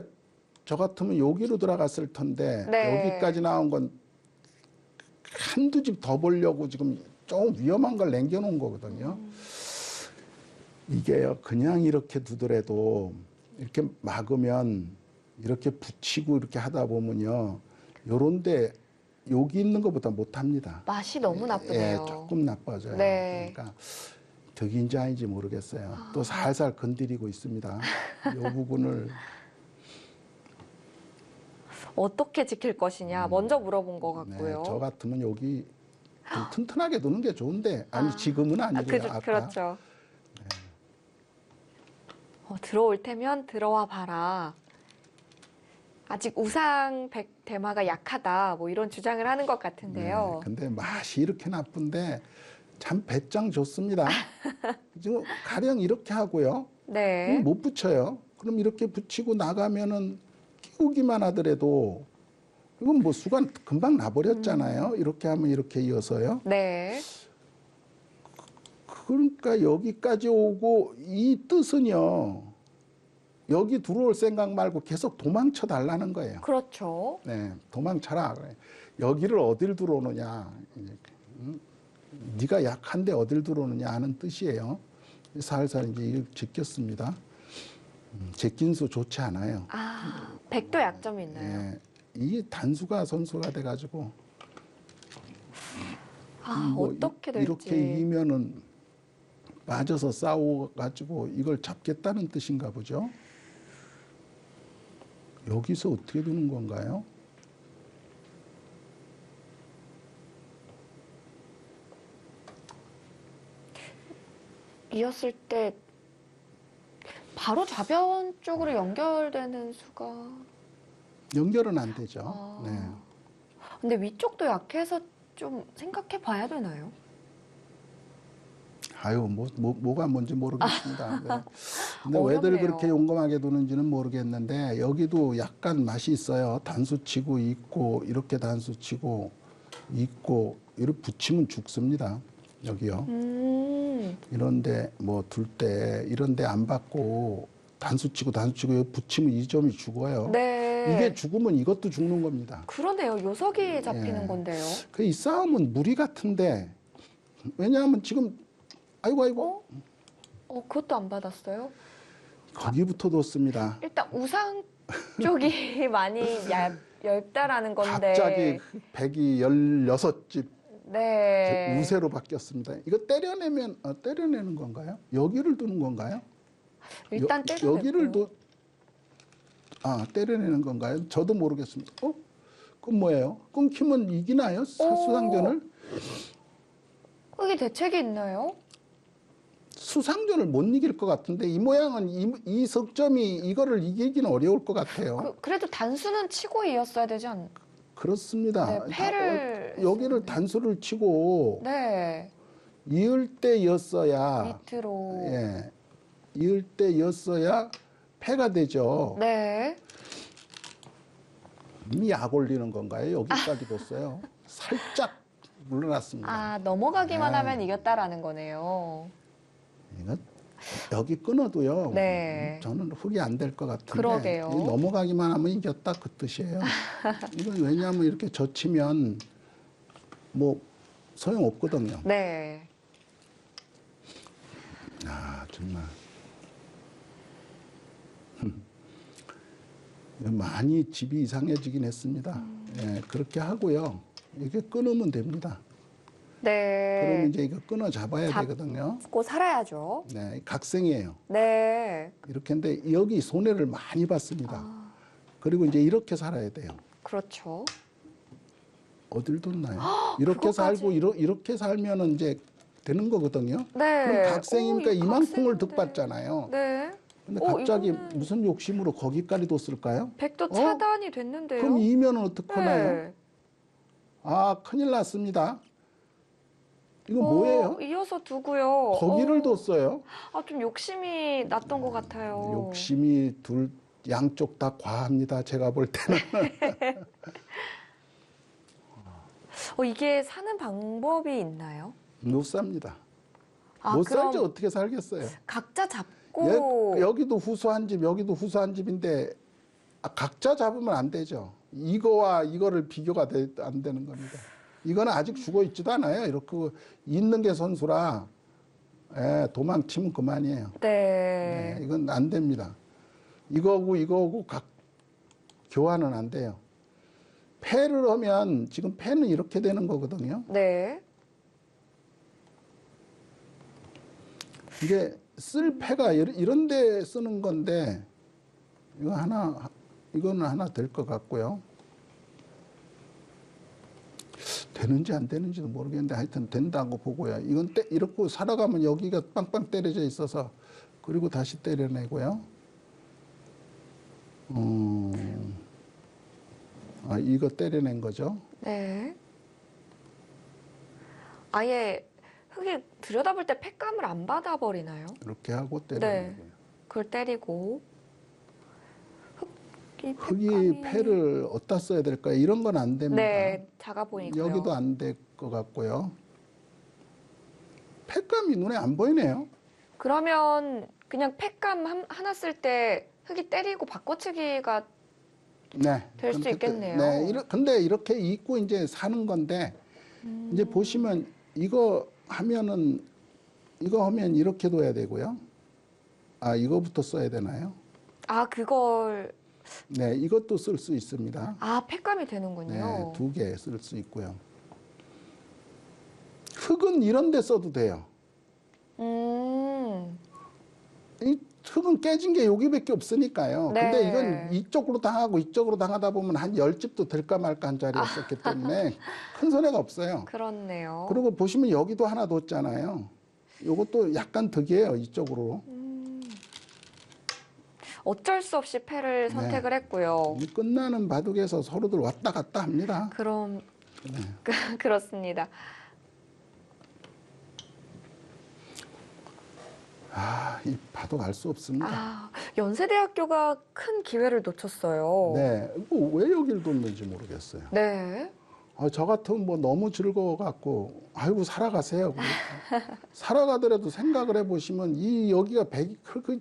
저 같으면 여기로 들어갔을 텐데 네. 여기까지 나온 건 한두 집 더 보려고 지금 좀 위험한 걸 남겨놓은 거거든요. 이게요, 그냥 이렇게 두더라도 이렇게 막으면 이렇게 붙이고 이렇게 하다 보면요, 요런데 여기 있는 것보다 못합니다. 맛이 너무 나쁘네요. 예, 조금 나빠져요. 네. 그러니까 덕인지 아닌지 모르겠어요. 또 살살 건드리고 있습니다. 이 부분을. 어떻게 지킬 것이냐 먼저 물어본 것 같고요. 네, 저 같으면 여기 좀 튼튼하게 두는 게 좋은데, 아니 지금은 아니고요. 아까. 그렇죠. 들어올 테면 들어와 봐라. 아직 우상 대마가 약하다. 뭐 이런 주장을 하는 것 같은데요. 네, 근데 맛이 이렇게 나쁜데 참 배짱 좋습니다. 지금 가령 이렇게 하고요. 네. 못 붙여요. 그럼 이렇게 붙이고 나가면은 끼우기만 하더라도 이건 뭐 수가 금방 나버렸잖아요. 이렇게 하면 이렇게 이어서요. 네. 그러니까 여기까지 오고 이 뜻은요, 여기 들어올 생각 말고 계속 도망쳐 달라는 거예요. 그렇죠. 네, 도망쳐라. 여기를 어딜 들어오느냐, 네가 약한데 어딜 들어오느냐 하는 뜻이에요. 살살 이제 이걸 제꼈습니다. 제낀 수 좋지 않아요. 백도 약점이 있나요? 네, 이 단수가 선수가 돼가지고 어떻게 될지. 이렇게 이기면은 빠져서 싸워가지고 이걸 잡겠다는 뜻인가 보죠. 여기서 어떻게 두는 건가요? 이었을 때 바로 좌변 쪽으로 연결되는 수가. 연결은 안 되죠. 네. 근데 위쪽도 약해서 좀 생각해 봐야 되나요? 아유, 뭐가 뭔지 모르겠습니다. 네. 근데 어렵네요. 왜들 그렇게 용감하게 두는지는 모르겠는데, 여기도 약간 맛이 있어요. 단수 치고 있고, 이렇게 단수 치고 있고, 이렇게 붙이면 죽습니다. 여기요. 이런데 뭐 둘 때 이런데 안 받고 단수 치고 여기 붙이면 이 점이 죽어요. 네. 이게 죽으면 이것도 죽는 겁니다. 그러네요. 요석이 잡히는 예. 건데요. 이 싸움은 무리 같은데, 왜냐하면 지금 아이고 그것도 안 받았어요? 거기부터 뒀습니다. 일단 우상 쪽이 많이 얇다라는 건데. 갑자기 백이 16집 네. 우세로 바뀌었습니다. 이거 때려내면 때려내는 건가요? 여기를 두는 건가요? 일단 때려내고요. 여기를 때려내는 건가요? 저도 모르겠습니다. 그건 뭐예요? 끊기면 이기나요? 수상전을? 그게 대책이 있나요? 수상전을 못 이길 것 같은데, 이 모양은 이 석점이 이거를 이기기는 어려울 것 같아요. 그래도 단수는 치고 이었어야 되지 않나요? 그렇습니다. 네, 패를 여기를 단수를 치고 네. 이을 때였어야, 밑으로. 예, 이을 때였어야 패가 되죠. 네. 이미 약 올리는 건가요? 여기까지 뒀어요. 살짝 물러났습니다. 넘어가기만 네. 하면 이겼다라는 거네요. 이거 여기 끊어도요. 네. 저는 흙이 안 될 것 같은데. 그러게요. 이거 넘어가기만 하면 이겼다 그 뜻이에요. 이건 왜냐하면 이렇게 젖히면 뭐 소용 없거든요. 네. 정말 많이 집이 이상해지긴 했습니다. 예, 그렇게 하고요. 이렇게 끊으면 됩니다. 네. 그러면 이제 이거 끊어 잡아야 되거든요. 고 살아야죠. 네, 각생이에요. 네. 이렇게 했는데 여기 손해를 많이 봤습니다. 그리고 이제 이렇게 살아야 돼요. 그렇죠. 어딜 뒀나요? 이렇게 살고 이렇게 살면은 이제 되는 거거든요. 네. 그럼 각생이니까 이 이만큼을 각생인데. 득받잖아요. 네. 근데 갑자기 무슨 욕심으로 거기까지 뒀을까요? 100도 차단이 됐는데요. 그럼 이면은 어떡하나요? 네. 아, 큰일 났습니다. 이거 뭐예요? 이어서 두고요. 거기를 뒀어요. 좀 욕심이 났던 것 같아요. 욕심이 양쪽 다 과합니다. 제가 볼 때는. 이게 사는 방법이 있나요? 못 삽니다. 아, 못 그럼 살지 어떻게 살겠어요? 각자 잡고 여기도 후수한 집, 여기도 후수한 집인데 각자 잡으면 안 되죠. 이거와 이거를 비교가 안 되는 겁니다. 이거는 아직 죽어 있지도 않아요. 이렇게 있는 게 선수라 도망치면 그만이에요. 네. 이건 안 됩니다. 이거하고 교환은 안 돼요. 패를 하면 지금 패는 이렇게 되는 거거든요. 네. 이게 쓸 패가 이런 데 쓰는 건데 이거는 하나 될 것 같고요. 되는지 안 되는지도 모르겠는데 하여튼 된다고 보고요. 이건 이렇게 살아가면 여기가 빵빵 때려져 있어서 그리고 다시 때려내고요. 이거 때려낸 거죠. 네. 아예 흙이 들여다볼 때 팩감을 안 받아버리나요? 이렇게 하고 때려내고요. 네. 그걸 때리고 흙이 패를 어디다 써야 될까요? 이런 건 안 됩니다. 네, 작아 보이고요. 여기도 안 될 것 같고요. 팩감이 눈에 안 보이네요. 그러면 그냥 팩감 하나 쓸 때 흙이 때리고 바꿔치기가 네. 될 수 있겠네요. 네. 근데 이렇게 입고 이제 사는 건데 이제 보시면 이거 하면 이렇게 둬야 되고요. 이거부터 써야 되나요? 그걸 네, 이것도 쓸 수 있습니다. 팩감이 되는군요. 네, 2개 쓸 수 있고요. 흙은 이런 데 써도 돼요. 이 흙은 깨진 게 여기밖에 없으니까요. 네. 근데 이건 이쪽으로 당하고 이쪽으로 당하다 보면 한 10집도 될까 말까 한 자리였었기 때문에 큰 손해가 없어요. 그렇네요. 그리고 보시면 여기도 하나 뒀잖아요. 요것도 약간 득이에요, 이쪽으로. 어쩔 수 없이 패를 선택을 했고요. 이 끝나는 바둑에서 서로들 왔다 갔다 합니다. 그럼 그렇습니다. 이 바둑 알 수 없습니다. 연세대학교가 큰 기회를 놓쳤어요. 네, 왜 여길 뒀는지 모르겠어요. 네. 저 같으면 뭐 너무 즐거워갖고, 아이고, 살아가세요. 살아가더라도 생각을 해보시면, 여기가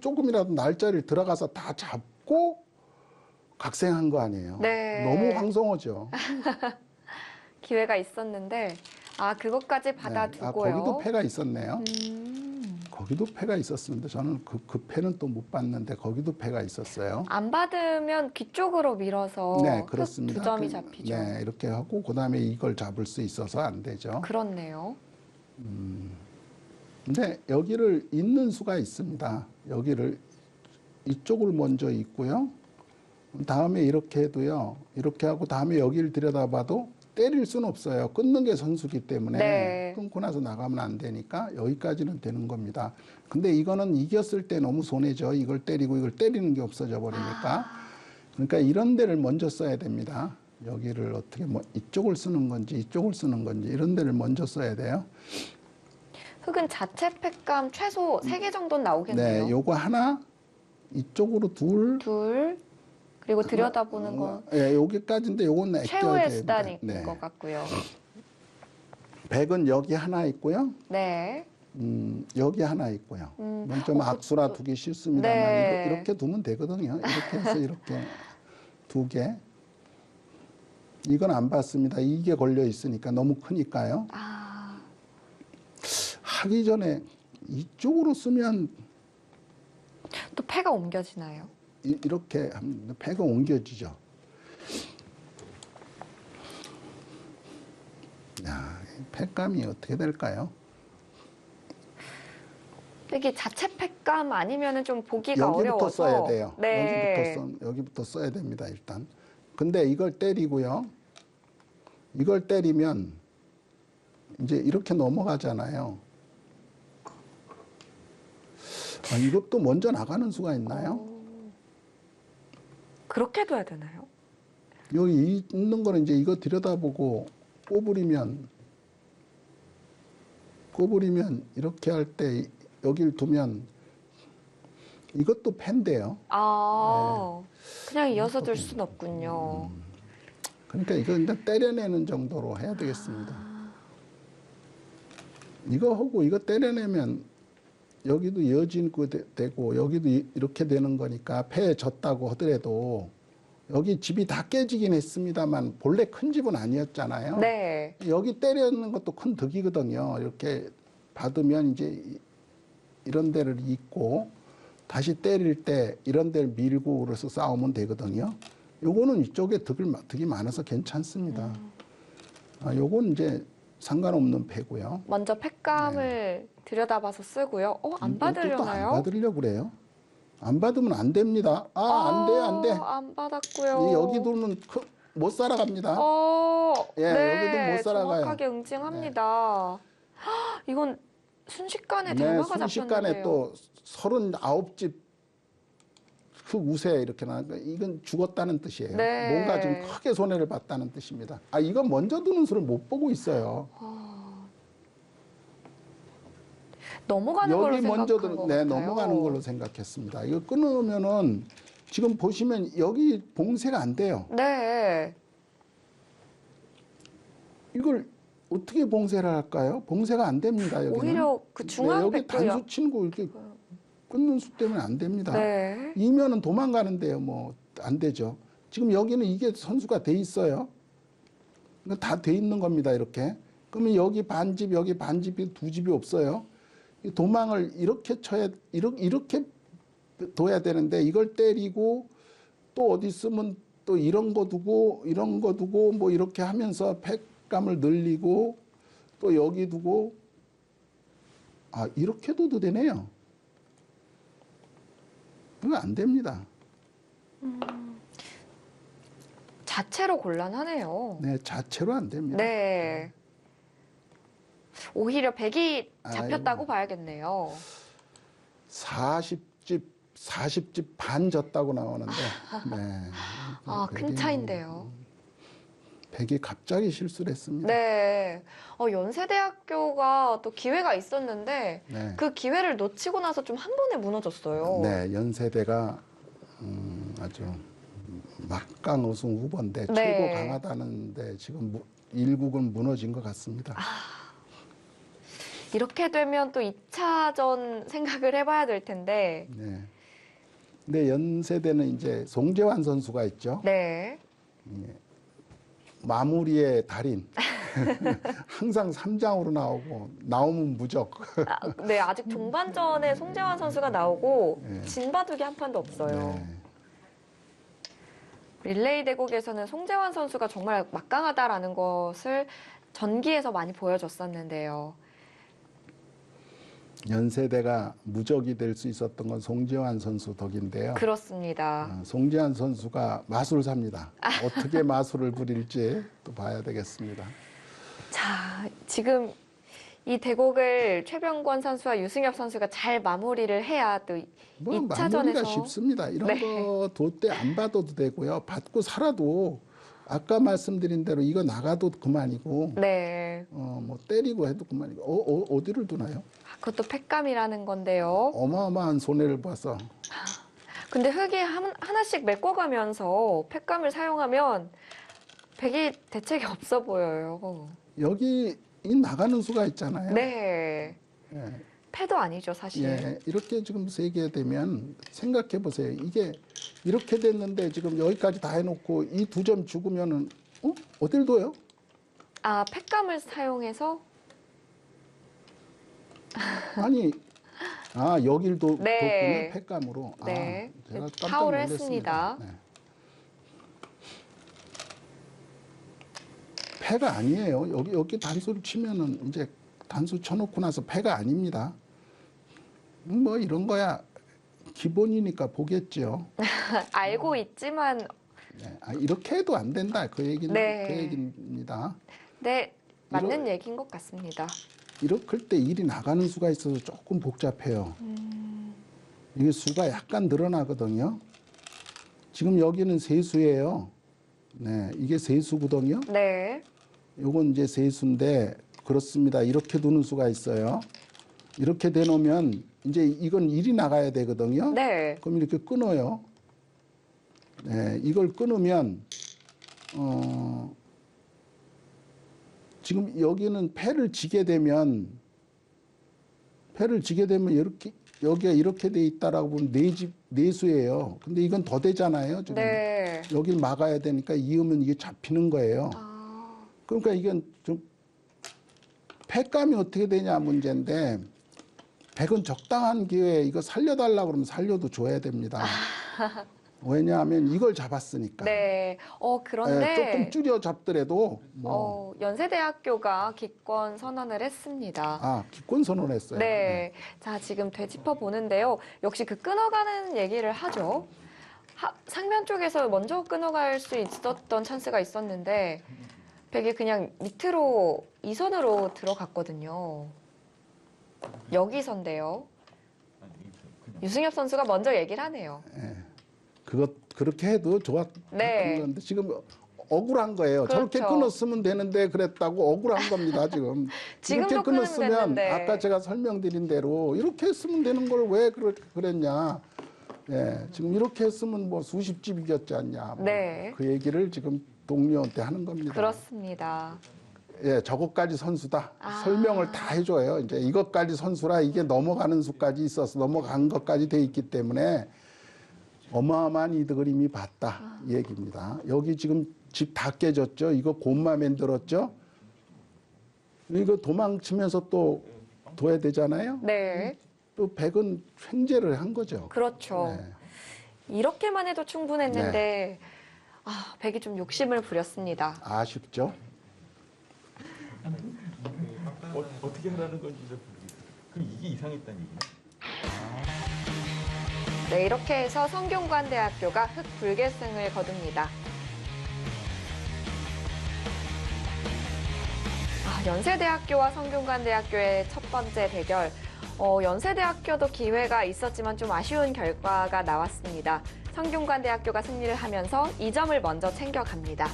조금이라도 날짜를 들어가서 다 잡고 각생한 거 아니에요. 네. 너무 황송하죠. 기회가 있었는데, 그것까지 받아두고요. 거기도 패가 있었네요. 거기도 패가 있었습니다. 저는 그 패는 또 못 봤는데, 거기도 패가 있었어요. 안 받으면 귀 쪽으로 밀어서 네, 그렇습니다. 2점이 잡히죠. 네, 이렇게 하고 그다음에 이걸 잡을 수 있어서 안 되죠. 그렇네요. 근데 여기를 잇는 수가 있습니다. 여기를 이쪽을 먼저 잇고요. 다음에 이렇게 해도요. 이렇게 하고 다음에 여기를 들여다봐도 때릴 수는 없어요. 끊는 게 선수기 때문에 네. 끊고 나서 나가면 안 되니까 여기까지는 되는 겁니다. 근데 이거는 이겼을 때 너무 손해죠. 이걸 때리고 이걸 때리는 게 없어져 버리니까. 그러니까 이런 데를 먼저 써야 됩니다. 여기를 어떻게 이쪽을 쓰는 건지 이쪽을 쓰는 건지 이런 데를 먼저 써야 돼요. 흙은 자체 팩감 최소 3개 정도는 나오겠네요. 네, 요거 하나, 이쪽으로 둘, 그리고 들여다보는 건 예, 여기까지인데 요건 최후의 애껴야 수단인 됩니다. 네. 것 같고요. 100은 여기 하나 있고요. 네. 여기 하나 있고요. 좀 악수라 두기 쉽습니다만 네. 이렇게 두면 되거든요. 이렇게 해서 이렇게 2개. 이건 안 받습니다. 이게 걸려 있으니까 너무 크니까요. 하기 전에 이쪽으로 쓰면 또 패가 옮겨지나요? 이렇게 하면 패가 옮겨지죠. 패감이 어떻게 될까요? 이게 자체 팩감 아니면은 좀 보기가 여기부터 어려워서 써야 돼요. 네. 여기부터 써야 됩니다. 일단. 근데 이걸 때리고요. 이걸 때리면 이제 이렇게 넘어가잖아요. 이것도 먼저 나가는 수가 있나요? 그렇게 둬야 되나요? 여기 있는 거는 이제 이거 들여다보고 꼬부리면 이렇게 할 때 여길 두면 이것도 팬데요. 그냥 이어서 둘 순 없군요. 그러니까 이거 일단 때려내는 정도로 해야 되겠습니다. 이거 하고 이거 때려내면 여기도 이어진 거 되고 여기도 이렇게 되는 거니까 패에 졌다고 하더라도 여기 집이 다 깨지긴 했습니다만 본래 큰 집은 아니었잖아요. 네. 여기 때리는 것도 큰 득이거든요. 이렇게 받으면 이제 이런 데를 잇고 다시 때릴 때 이런 데를 밀고 그래서 싸우면 되거든요. 요거는 이쪽에 득이 많아서 괜찮습니다. 요건 이제 상관없는 패고요. 먼저 팩감을 들여다봐서 쓰고요. 안 받으려나요? 안 받으려고 그래요. 안 받으면 안 됩니다. 안 돼. 안 받았고요. 여기도는 못 살아갑니다. 네, 여기도 못 살아가요. 정확하게 응징합니다. 이건 순식간에 대마가 순식간에 잡혔는데요. 또 39집 흑우세 이렇게 나니까 이건 죽었다는 뜻이에요. 네. 뭔가 지금 크게 손해를 봤다는 뜻입니다. 이건 먼저 두는 수를 못 보고 있어요. 넘어가는 걸로 여기 먼저 생각한 것 같아요. 넘어가는 걸로 생각했습니다. 이거 끊으면은 지금 보시면 여기 봉쇄가 안 돼요. 네. 이걸 어떻게 봉쇄를 할까요? 봉쇄가 안 됩니다. 여기는. 오히려 그 중앙 여기 백도요. 단수 친구 이렇게 끊는 수 때문에 안 됩니다. 네. 이면은 도망가는데요. 뭐 안 되죠. 지금 여기는 이게 선수가 돼 있어요. 다 돼 있는 겁니다. 이렇게. 그러면 여기 반집, 여기 반집이 두 집이 없어요. 도망을 이렇게 쳐야 이렇게 둬야 되는데 이걸 때리고 또 어디 있으면 또 이런 거 두고 뭐 이렇게 하면서 팩감을 늘리고 또 여기 두고 이렇게 둬도 되네요. 이거 안 됩니다. 자체로 곤란하네요. 네, 자체로 안 됩니다. 네. 오히려 100이 잡혔다고 봐야겠네요. 40집 반 졌다고 나오는데. 네. 큰 차인데요. 100이 갑자기 실수를 했습니다. 네. 연세대학교가 또 기회가 있었는데 네. 그 기회를 놓치고 나서 좀 한 번에 무너졌어요. 네, 연세대가 아주 막강 우승 후보인데 네. 최고 강하다는데 지금 일국은 무너진 것 같습니다. 이렇게 되면 또 2차전 생각을 해봐야 될 텐데. 네. 근데 연세대는 이제 송재환 선수가 있죠. 네. 마무리의 달인. 항상 3장으로 나오면 무적. 네, 아직 종반전에 송재환 선수가 나오고 네. 진바둑이 한 판도 없어요. 네. 릴레이 대국에서는 송재환 선수가 정말 막강하다라는 것을 전기에서 많이 보여줬었는데요. 연세대가 무적이 될 수 있었던 건 송재환 선수 덕인데요. 그렇습니다. 송재환 선수가 마술사입니다. 어떻게 마술을 부릴지 또 봐야 되겠습니다. 자, 지금 이 대국을 최병권 선수와 유승엽 선수가 잘 마무리를 해야 또 뭐 2차전에서 마무리가 쉽습니다. 이런 네. 거 돌 때 안 받아도 되고요. 받고 살아도 아까 말씀드린 대로 이거 나가도 그만이고 네. 뭐 때리고 해도 그만이고 어디를 두나요? 그것도 팩감이라는 건데요. 어마어마한 손해를 봐서 근데 흙이 하나씩 메꿔가면서 팩감을 사용하면 백이 대책이 없어 보여요. 여기 이 나가는 수가 있잖아요. 네. 예. 패도 아니죠, 사실. 예, 이렇게 지금 세 개 되면 생각해 보세요. 이게 이렇게 됐는데 지금 여기까지 다 해놓고 이 2점 죽으면은 어딜 둬요? 팩감을 사용해서? 아니, 여길 네. 뒀군요, 팩감으로. 네. 제가 깜짝 파울을 놀랐습니다. 했습니다. 네. 패가 아니에요. 여기 단수를 치면은 이제 단수 쳐놓고 나서 패가 아닙니다. 뭐 이런 거야 기본이니까 보겠죠. 알고 있지만 네. 이렇게 해도 안 된다. 그 얘기는 네. 그 얘기입니다. 겁니다. 네, 맞는 얘기인 것 같습니다. 이렇게 때 일이 나가는 수가 있어서 조금 복잡해요. 이게 수가 약간 늘어나거든요. 지금 여기는 세수예요. 네, 이게 세수거든요. 네. 요건 이제 세수인데 그렇습니다. 이렇게 두는 수가 있어요. 이렇게 대놓으면 이제 이건 일이 나가야 되거든요. 네. 그럼 이렇게 끊어요. 네, 이걸 끊으면 지금 여기는 패를 지게 되면 이렇게 여기가 이렇게 돼 있다라고 보면 내수예요. 근데 이건 더 되잖아요. 지금 네. 여길 막아야 되니까 이으면 이게 잡히는 거예요. 아, 그러니까 이건 좀 패감이 어떻게 되냐 문제인데 백은 적당한 기회에 이거 살려달라고 그러면 살려도 줘야 됩니다. 왜냐하면 이걸 잡았으니까. 네. 그런데 조금 줄여 잡더라도 뭐 연세대학교가 기권 선언을 했습니다. 기권 선언했어요. 네. 자, 지금 되짚어 보는데요. 역시 그 끊어가는 얘기를 하죠. 상면 쪽에서 먼저 끊어갈 수 있었던 찬스가 있었는데 백이 그냥 밑으로 2선으로 들어갔거든요. 여기선데요. 유승엽 선수가 먼저 얘기를 하네요. 그렇게 해도 좋았던 네. 건데 지금 억울한 거예요. 그렇죠. 저렇게 끊었으면 되는데 그랬다고 억울한 겁니다. 지금. 지금도 이렇게 끊으면 끊었으면 됐는데. 아까 제가 설명드린 대로 이렇게 했으면 되는 걸 왜 그랬냐. 예, 지금 이렇게 했으면 뭐 수십 집 이겼지 않냐. 뭐 네. 그 얘기를 지금 동료한테 하는 겁니다. 그렇습니다. 예, 저것까지 선수다. 아. 설명을 다 해줘요. 이제 이것까지 선수라 이게 넘어가는 수까지 있어서 넘어간 것까지 돼 있기 때문에 어마어마한 이득을 이미 봤다. 이 얘기입니다. 여기 지금 집 다 깨졌죠. 이거 곰마 만들었죠. 이거 도망치면서 또 둬야 되잖아요. 네. 또 백은 횡재를 한 거죠. 그렇죠. 네. 이렇게만 해도 충분했는데 백이 좀 욕심을 부렸습니다. 아쉽죠. 어떻게 하라는 건지 좀 모르겠어요. 그럼 이게 이상했다는 얘기네. 네, 이렇게 해서 성균관대학교가 흑불개승을 거둡니다. 연세대학교와 성균관대학교의 첫 번째 대결. 연세대학교도 기회가 있었지만 좀 아쉬운 결과가 나왔습니다. 성균관대학교가 승리를 하면서 2점을 먼저 챙겨갑니다.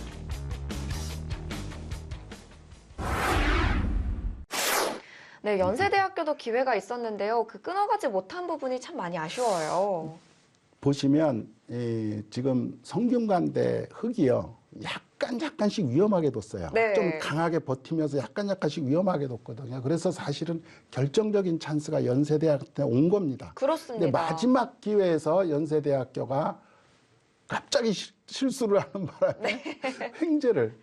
네, 연세대학교도 기회가 있었는데요. 그 끊어가지 못한 부분이 참 많이 아쉬워요. 보시면 지금 성균관대 흙이요. 약간씩 위험하게 뒀어요. 네. 좀 강하게 버티면서 약간씩 위험하게 뒀거든요. 그래서 사실은 결정적인 찬스가 연세대학교에 온 겁니다. 그렇습니다. 근데 마지막 기회에서 연세대학교가 갑자기 실수를 하는 바람에 횡재를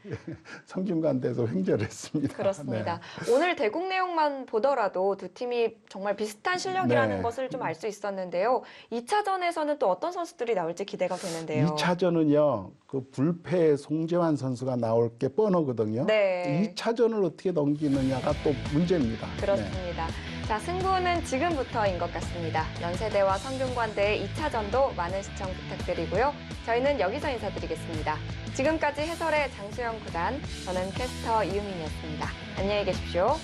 성균관대에서 횡재를 했습니다. 그렇습니다. 오늘 대국 내용만 보더라도 두 팀이 정말 비슷한 실력이라는 네. 것을 좀 알 수 있었는데요. 2차전에서는 또 어떤 선수들이 나올지 기대가 되는데요. 2차전은요. 그 불패의 송재환 선수가 나올 게 뻔하거든요. 네. 2차전을 어떻게 넘기느냐가 또 문제입니다. 그렇습니다. 자, 승부는 지금부터인 것 같습니다. 연세대와 성균관대의 2차전도 많은 시청 부탁드리고요. 저희는 여기서 인사드리겠습니다. 지금까지 해설의 장수영 구단, 저는 캐스터 이유민이었습니다. 안녕히 계십시오.